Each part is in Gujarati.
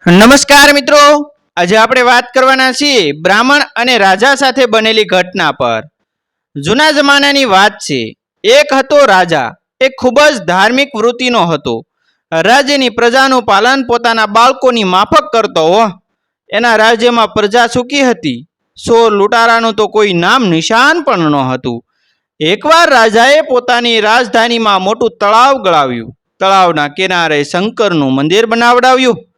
નમસ્કાર મિત્રો, આજે આપણે વાત કરવાના છીએ બ્રાહ્મણ અને રાજા સાથે બનેલી ઘટના પર। જૂના જમાનાની વાત છે। એક હતો રાજા, એ ખૂબ જ ધાર્મિક વૃત્તિનો હતો। રાજ્યની પ્રજાનું પાલન પોતાના બાળકોની માફક કરતો હો। એના રાજ્યમાં પ્રજા સુખી હતી। ચોર લૂંટારાનું તો કોઈ નામ નિશાન પણ ન હતું। એકવાર રાજાએ પોતાની રાજધાનીમાં મોટું તળાવ ગળાવ્યું। તળાવના કિનારે શંકરનું મંદિર બનાવડાવ્યું।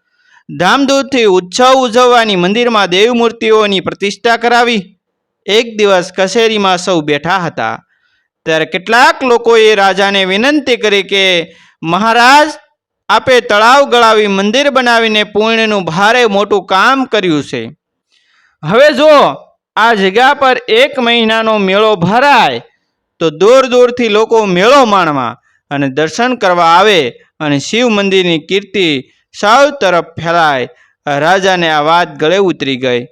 ધામધૂમથી ઉત્સવ ઉજવવાની મંદિરમાં દેવ મૂર્તિઓની પ્રતિષ્ઠા કરાવી। એક દિવસ કચેરીમાં સૌ બેઠા હતા, ત્યારે કેટલાક લોકોએ રાજાને વિનંતી કરી કે મહારાજ, આપે તળાવ ગળાવી મંદિર બનાવીને પુણ્યનું ભારે મોટું કામ કર્યું છે। હવે જો આ જગ્યા પર 1 મહિનાનો મેળો ભરાય તો દૂર દૂરથી લોકો મેળો માણવા અને દર્શન કરવા આવે અને શિવ મંદિરની કીર્તિ સૌ તરફ ફેલાય। રાજાને આ વાત ગળે ઉતરી ગઈ।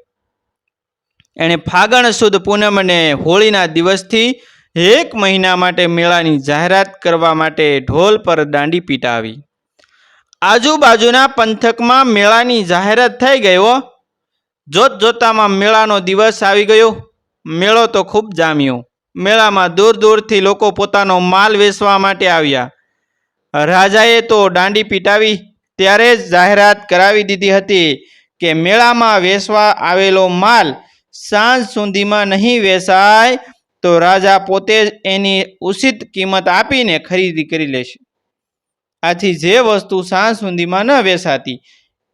એણે ફાગણ સુદ પૂનમને હોળીના દિવસથી 1 મહિના માટે મેળાની જાહેરાત કરવા માટે ઢોલ પર દાંડી પીટાવી। આજુબાજુના પંથકમાં મેળાની જાહેરાત થઈ ગઈ। જોત જોતામાં મેળાનો દિવસ આવી ગયો। મેળો તો ખૂબ જામ્યો। મેળામાં દૂર દૂરથી લોકો પોતાનો માલ વેચવા માટે આવ્યા। રાજાએ તો દાંડી પીટાવી ત્યારે જ જાહેરાત કરાવી દીધી હતી કે મેળામાં વેચવા આવેલો માલ સાંજ સુધીમાં નહીં વેચાય તો રાજા પોતે જ એની ઉચિત કિંમત આપીને ખરીદી કરી લેશે। આથી જે વસ્તુ સાંજ સુધીમાં ન વેચાતી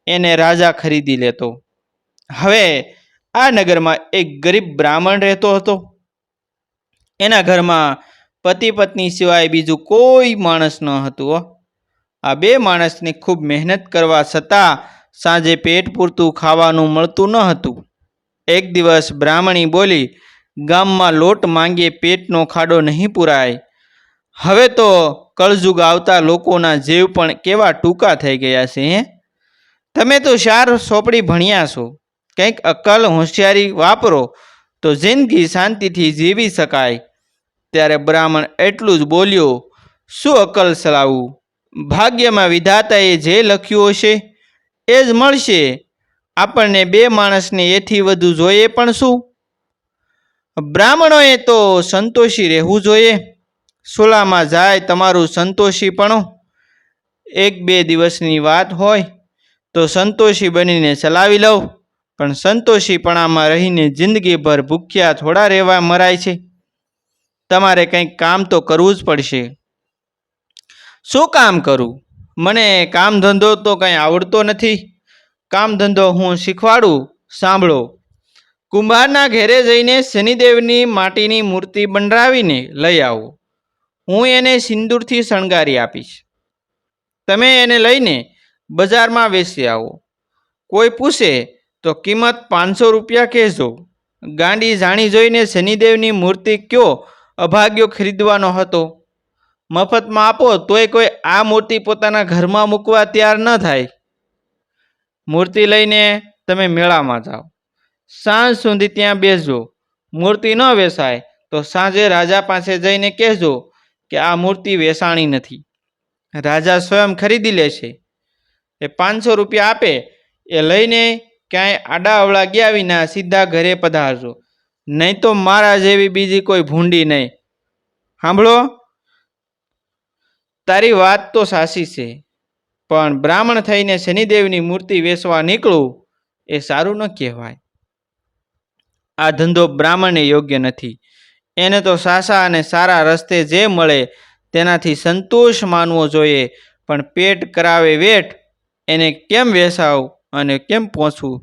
એને રાજા ખરીદી લેતો। હવે આ નગરમાં એક ગરીબ બ્રાહ્મણ રહેતો હતો। એના ઘરમાં પતિ પત્ની સિવાય બીજું કોઈ માણસ ન હતું। આ 2 માણસને ખૂબ મહેનત કરવા છતાં સાંજે પેટ પૂરતું ખાવાનું મળતું ન હતું। એક દિવસ બ્રાહ્મણી બોલી, ગામમાં લોટ માંગીએ પેટનો ખાડો નહીં પૂરાય। હવે તો કળજુગ આવતા લોકોના જીવ પણ કેવા ટૂંકા થઈ ગયા છે। તમે તો 4 ચોપડી ભણ્યા છો, કંઈક અક્કલ હોશિયારી વાપરો તો જિંદગી શાંતિથી જીવી શકાય। ત્યારે બ્રાહ્મણ એટલું જ બોલ્યો, શું અક્કલ ચલાવવું? ભાગ્યમાં વિધાતાએ જે લખ્યું હશે એ જ મળશે। આપણને 2 માણસને એથી વધુ જોઈએ પણ શું? બ્રાહ્મણોએ તો સંતોષી રહેવું જોઈએ। સુલામાં જાય તમારું સંતોષીપણું। 1-2 દિવસની વાત હોય તો સંતોષી બનીને ચલાવી લઉં, પણ સંતોષીપણામાં રહીને જિંદગીભર ભૂખ્યા થોડા રહેવા મરાય છે। તમારે કંઈક કામ તો કરવું જ પડશે। શું કામ કરું? મને કામ ધંધો તો કંઈ આવડતો નથી। કામ ધંધો હું શીખવાડું, સાંભળો। કુંભારના ઘેરે જઈને શનિદેવની માટીની મૂર્તિ બનાવીને લઈ આવો। હું એને સિંદૂરથી શણગારી આપીશ। તમે એને લઈને બજારમાં વેચી આવો। કોઈ પૂછે તો કિંમત 500 રૂપિયા કહેજો। ગાંડી જાણી જોઈને શનિદેવની મૂર્તિ કયો અભાગ્યો ખરીદવાનો હતો? મફતમાં આપો તોય કોઈ આ મૂર્તિ પોતાના ઘરમાં મૂકવા તૈયાર ન થાય। મૂર્તિ લઈને તમે મેળામાં જાઓ, સાંજ સુધી ત્યાં બેસજો। મૂર્તિ ન વેચાય તો સાંજે રાજા પાસે જઈને કહેજો કે આ મૂર્તિ વેચાણી નથી। રાજા સ્વયં ખરીદી લેશે। એ 500 રૂપિયા આપે એ લઈને ક્યાંય આડા અવળા ગયા વિના સીધા ઘરે પધારજો, નહીં તો મારા જેવી બીજી કોઈ ભૂંડી નહીં। સાંભળો, તારી વાત તો સાચી છે, પણ બ્રાહ્મણ થઈને શનિદેવની મૂર્તિ વેચવા નીકળું એ સારું ન કહેવાય। આ ધંધો બ્રાહ્મણને યોગ્ય નથી। એને તો સાચા અને સારા રસ્તે જે મળે તેનાથી સંતોષ માનવો જોઈએ, પણ પેટ કરાવે વેઠ એને કેમ વેચાવું અને કેમ પહોંચવું?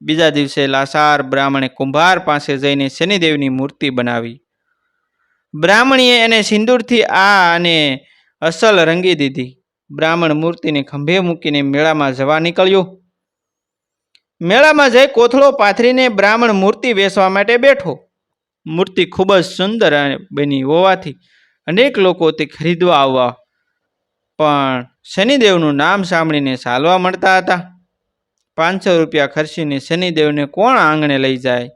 બીજા દિવસે લાચાર બ્રાહ્મણે કુંભાર પાસે જઈને શનિદેવની મૂર્તિ બનાવી। બ્રાહ્મણીએ એને સિંદૂરથી અને અસલ રંગી દીધી। બ્રાહ્મણ મૂર્તિને ખંભે મૂકીને મેળામાં જવા નીકળ્યો। મેળામાં જઈ કોથળો પાથરીને બ્રાહ્મણ મૂર્તિ વેચવા માટે બેઠો। મૂર્તિ ખૂબ જ સુંદર બની હોવાથી અનેક લોકો તે ખરીદવા આવવા, પણ શનિદેવનું નામ સાંભળીને ચાલવા મળતા હતા। 500 રૂપિયા ખર્ચીને શનિદેવને કોણ આંગણે લઈ જાય?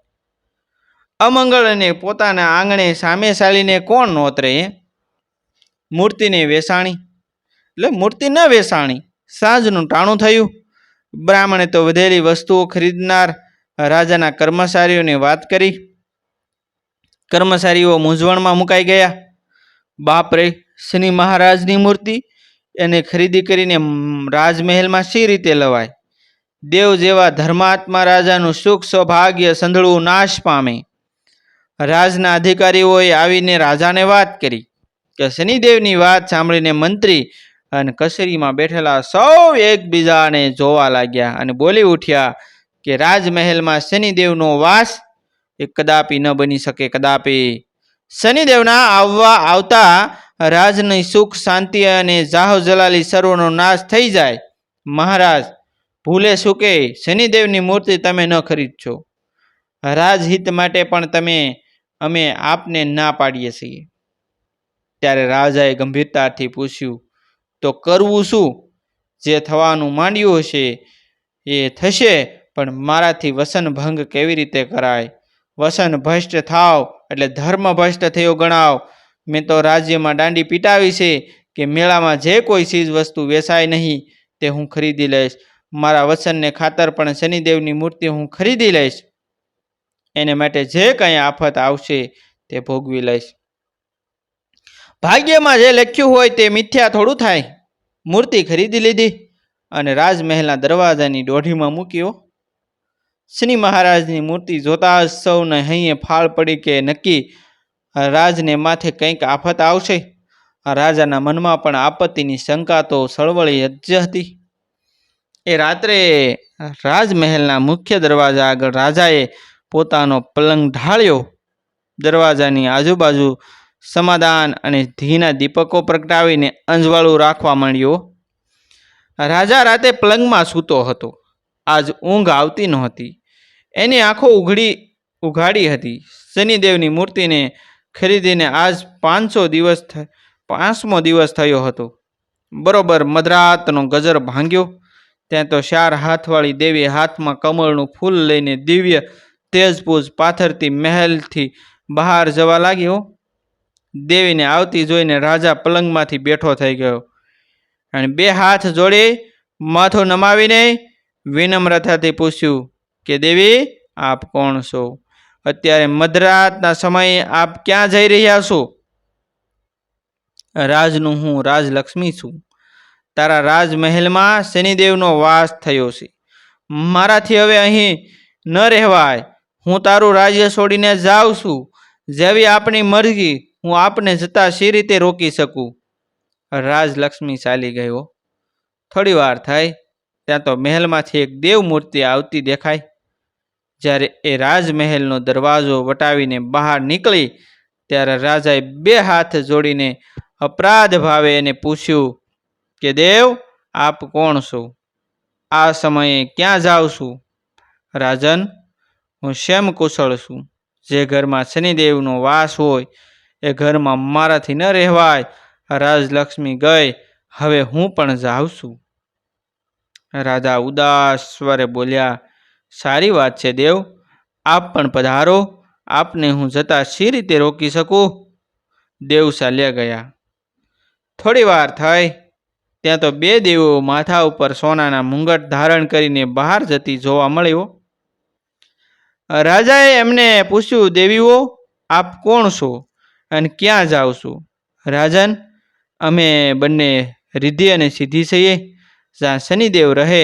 અમંગળને પોતાના આંગણે સામે ચાલીને કોણ નોતરે? મૂર્તિને વેચાણી એટલે મૂર્તિ ન વેચાણી। સાંજનું ટાણું થયું। બ્રાહ્મણે તો વધેલી વસ્તુઓ ખરીદનાર રાજાના કર્મચારીઓને વાત કરી. કર્મચારીઓ મૂંઝવણમાં મુકાઈ ગયા. બાપરે, શનિ મહારાજની મૂર્તિ, એને ખરીદી કરીને રાજમહેલમાં શી રીતે લવાય? દેવ જેવા ધર્માત્મા રાજાનું સુખ સૌભાગ્ય સંધળું નાશ પામે. રાજના અધિકારીઓએ આવીને રાજાને વાત કરી કે શનિદેવની વાત સાંભળીને મંત્રી અને કચેરીમાં બેઠેલા સૌ એકબીજાને જોવા લાગ્યા અને બોલી ઉઠ્યા કે રાજમહેલમાં શનિદેવનો વાસ એ કદાપી ન બની શકે, કદાપી. શનિદેવના આવતા રાજની સુખ શાંતિ અને જાહો જલાલી સર્વનો નાશ થઈ જાય. મહારાજ, ભૂલે સુકે શનિદેવની મૂર્તિ તમે ન ખરીદશો. રાજહિત માટે પણ અમે આપને ના પાડીએ છીએ. ત્યારે રાજાએ ગંભીરતાથી પૂછ્યું, તો કરવું શું? જે થવાનું માંડ્યું હશે એ થશે, પણ મારાથી વસન ભંગ કેવી રીતે કરાય? વસન ભ્રષ્ટ થાવ એટલે ધર્મ ભ્રષ્ટ થયો ગણાવ. મેં તો રાજ્યમાં દાંડી પીટાવી છે કે મેળામાં જે કોઈ ચીજ વસ્તુ વેચાય નહીં તે હું ખરીદી લઈશ. મારા વચનને ખાતર પણ શનિદેવની મૂર્તિ હું ખરીદી લઈશ. એને માટે જે કંઈ આફત આવશે તે ભોગવી લઈશ. ભાગ્યમાં જે લખ્યું હોય તે મિથ્યા થોડું થાય. મૂર્તિ ખરીદી લીધી અને રાજમહેલના દરવાજાની દોઢીમાં મૂક્યો. શનિ મહારાજની મૂર્તિ જોતા જ સૌને હૈયે ફાળ પડી કે નક્કી રાજને માથે કંઈક આફત આવશે. રાજાના મનમાં પણ આપત્તિની શંકા તો સળવળી જ હતી. એ રાત્રે રાજમહેલના મુખ્ય દરવાજા આગળ રાજાએ પોતાનો પલંગ ઢાળ્યો. દરવાજાની આજુબાજુ સમાધાન અને ઘીના દીપકો પ્રગટાવીને અંજવાળું રાખવા માંડ્યો. રાજા રાતે પલંગમાં સૂતો હતો. આજ ઊંઘ આવતી નહોતી. એની આંખો ઉઘાડી હતી. શનિદેવની મૂર્તિને ખરીદીને આજ 5મો દિવસ થયો હતો. બરોબર મધરાતનો ગજર ભાંગ્યો ત્યાં તો 4 હાથવાળી દેવી હાથમાં કમળનું ફૂલ લઈને દિવ્ય તેજપૂજ પાથરતી મહેલથી બહાર જવા લાગ્યો. દેવીને આવતી જોઈને રાજા પલંગમાંથી બેઠો થઈ ગયો અને 2 હાથ જોડી માથું નમાવીને વિનમ્રતાથી પૂછ્યું કે દેવી, આપ કોણ છો? અત્યારે મધરાતના સમયે આપ ક્યાં જઈ રહ્યા છો? રાજનું હું રાજલક્ષ્મી છું. તારા રાજમહેલમાં શનિદેવનો વાસ થયો છે. મારાથી હવે અહીં ન રહેવાય. હું તારું રાજ્ય છોડીને જાઉં છું. જેવી આપની મરજી, હું આપને જતા શી રીતે રોકી શકું? રાજલક્ષ્મી ચાલી ગયો. થોડી વાર થઈ ત્યાં તો મહેલમાંથી એક દેવ મૂર્તિ આવતી દેખાઈ. જ્યારે એ રાજમહેલનો દરવાજો વટાવીને બહાર નીકળી ત્યારે રાજાએ 2 હાથ જોડીને અપરાધ ભાવે એને પૂછ્યું કે દેવ, આપ કોણ છો? આ સમયે ક્યાં જાઉં છું? રાજન, હું શ્યામ કુશળ છું. જે ઘરમાં શનિદેવનો વાસ હોય એ ઘરમાં મારાથી ન રહેવાય. રાજલક્ષ્મી ગઈ, હવે હું પણ જાઉં છું. રાજા ઉદાસ સ્વરે બોલ્યા, સારી વાત છે દેવ, આપ પણ પધારો. આપને હું જતા શી રીતે રોકી શકું? દેવ ચાલ્યા ગયા. થોડી વાર થઈ ત્યાં તો 2 દેવો માથા ઉપર સોનાના મુંગટ ધારણ કરીને બહાર જતી જોવા મળ્યો. રાજાએ એમને પૂછ્યું, દેવીઓ, આપ કોણ છો અને ક્યાં જાઓ છો? રાજન, અમે બંને રિદ્ધિ અને સિદ્ધિ છીએ. જ્યાં શનિદેવ રહે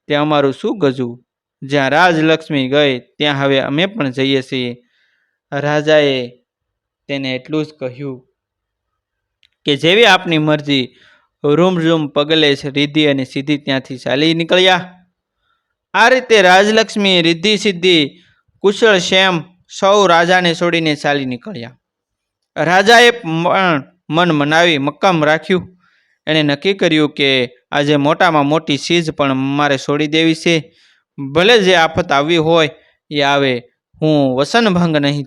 ત્યાં અમારું શું ગજું? જ્યાં રાજલક્ષ્મી ગઈ ત્યાં હવે અમે પણ જઈએ છીએ. રાજાએ તેને એટલું જ કહ્યું કે જેવી આપની મરજી. રૂમ પગલે રિદ્ધિ અને સિદ્ધિ ત્યાંથી ચાલી નીકળ્યા. આ રીતે રાજલક્ષ્મી, રિદ્ધિ સિદ્ધિ, કુશળ શ્યામ સૌ રાજાને છોડીને ચાલી નીકળ્યા. રાજાએ પણ મન મનાવી મક્કમ રાખ્યું. એણે નક્કી કર્યું કે આજે મોટામાં મોટી ચીજ પણ મારે છોડી દેવી છે. ભલે જે આફત આવી હોય એ આવે, હું વસનભંગ નહીં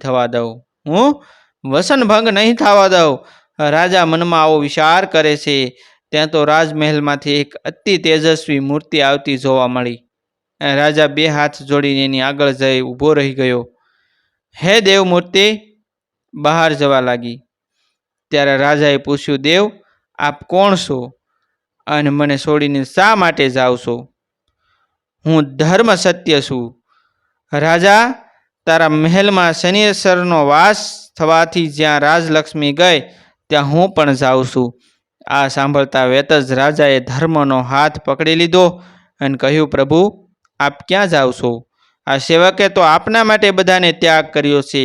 થવા દઉં. રાજા મનમાં આવો વિચાર કરે છે ત્યાં તો રાજમહેલમાંથી એક અતિ તેજસ્વી મૂર્તિ આવતી જોવા મળી. રાજા 2 હાથ જોડીને એની આગળ જઈ ઊભો રહી ગયો. હે દેવ મૂર્તિ બહાર જવા લાગી. ત્યારે રાજાએ પૂછ્યું, દેવ, આપ કોણ છો અને મને છોડીને શા માટે જાઓ છો? હું ધર્મ સત્ય છું. રાજા, તારા મહેલમાં શનિશ્ચરનો વાસ થવાથી જ્યાં રાજલક્ષ્મી ગઈ ત્યાં હું પણ જાઉં છું. આ સાંભળતા વેત જ રાજાએ ધર્મનો હાથ પકડી લીધો અને કહ્યું, પ્રભુ, આપ ક્યાં જાઓ છો? આ સેવકે તો આપના માટે બધાને ત્યાગ કર્યો છે.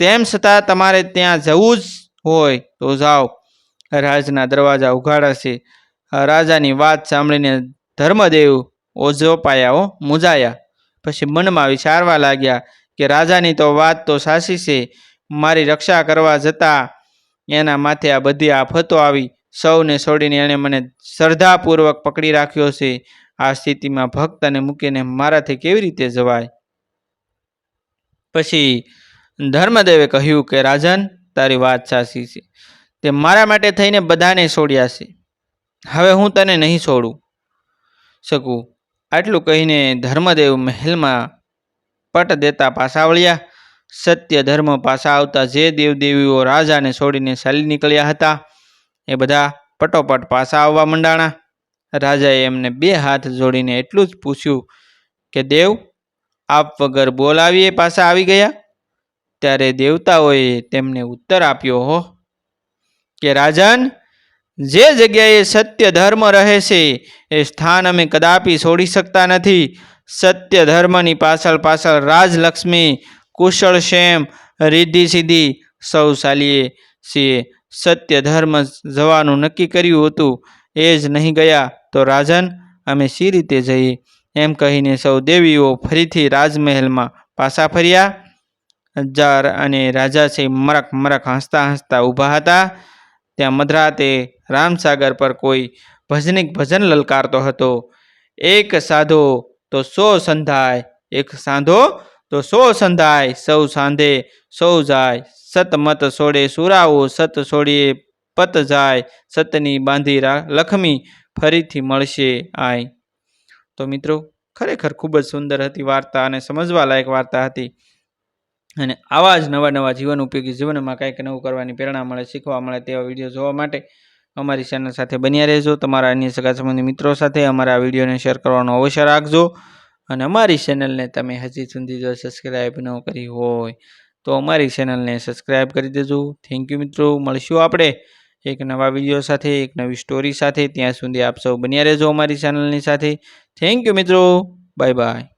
તેમ છતાં તમારે ત્યાં જવું જ હોય તો જાઓ. રાજના દરવાજા ઉઘાડા છે. રાજાની વાત સાંભળીને ધર્મદેવ ઓઝોપાયા, મૂંઝાયા. પછી મનમાં વિચારવા લાગ્યા કે રાજાની તો વાત તો સાચી છે. મારી રક્ષા કરવા જતાં એના માથે આ બધી આફતો આવી. સૌને છોડીને એણે મને શ્રદ્ધાપૂર્વક પકડી રાખ્યો છે. આ સ્થિતિમાં ભક્તને મૂકીને મારાથી કેવી રીતે જવાય? પછી ધર્મદેવે કહ્યું કે રાજન, તારી વાત સાચી છે. તે મારા માટે થઈને બધાને છોડ્યા છે. હવે હું તને નહીં છોડું શકું. આટલું કહીને ધર્મદેવ મહેલમાં પટ દેતા પાછા વળ્યા. સત્ય ધર્મ પાછા આવતા જે દેવદેવીઓ રાજાને છોડીને ચાલી નીકળ્યા હતા એ બધા પટોપટ પાછા આવવા માંડાણા. રાજાએ એમને 2 હાથ જોડીને એટલું જ પૂછ્યું કે દેવ, આપ વગર બોલાવીએ પાછા આવી ગયા? ત્યારે દેવતાઓએ તેમને ઉત્તર આપ્યો હો કે રાજન, જે જગ્યાએ સત્ય ધર્મ રહે છે એ સ્થાન અમે કદાપી છોડી શકતા નથી. સત્ય ધર્મની પાછળ પાછળ રાજલક્ષ્મી, કુશળક્ષેમ, રિદ્ધિ સિદ્ધિ સૌ ચાલીએ છીએ. સત્ય ધર્મ જવાનું નક્કી કર્યું હતું એ જ નહીં ગયા તો રાજન, અમે સી રીતે જઈએ? એમ કહીને સૌ દેવીઓ ફરીથી રાજમહેલમાં પાછા ફર્યા. અને રાજા છે મરક મરક હસતા હસતા ઊભા હતા. ત્યાં મધરાતે રામસાગર પર કોઈ ભજનિક ભજન લલકારતો હતો. એક સાધો તો 100 સંધાય, એક સાંધો તો 100 સંધાય, સૌ સાંધે સૌ જાય. સતમત છોડે સુરાઓ, સત છોડીએ પત જાય. સતની બાંધી લક્ષ્મી, ફરીથી મળશે આય. તો મિત્રો, ખરેખર ખૂબ જ સુંદર હતી વાર્તા અને સમજવા લાયક વાર્તા હતી. અને આવા જ નવા નવા જીવન ઉપયોગી જીવનમાં કંઈક નવું કરવાની પ્રેરણા મળે, શીખવા મળે તેવા વિડીયો જોવા માટે અમારી ચેનલ સાથે બન્યા રહેજો. તમારા અન્ય સગા સંબંધી મિત્રો સાથે અમારા વિડીયોને શેર કરવાનો અવશ્ય રાખજો. અને અમારી ચેનલને તમે હજી સુધી જો સબસ્ક્રાઈબ ન કરી હોય તો અમારી ચેનલને સબસ્ક્રાઈબ કરી દેજો. થેન્ક યુ મિત્રો. મળશું આપણે એક નવા વિડીયો સાથે, એક નવી સ્ટોરી સાથે. ત્યાં સુધી આપ સૌ બન્યા રહેજો અમારી ચેનલની સાથે. થેન્ક યુ મિત્રો. Bye bye.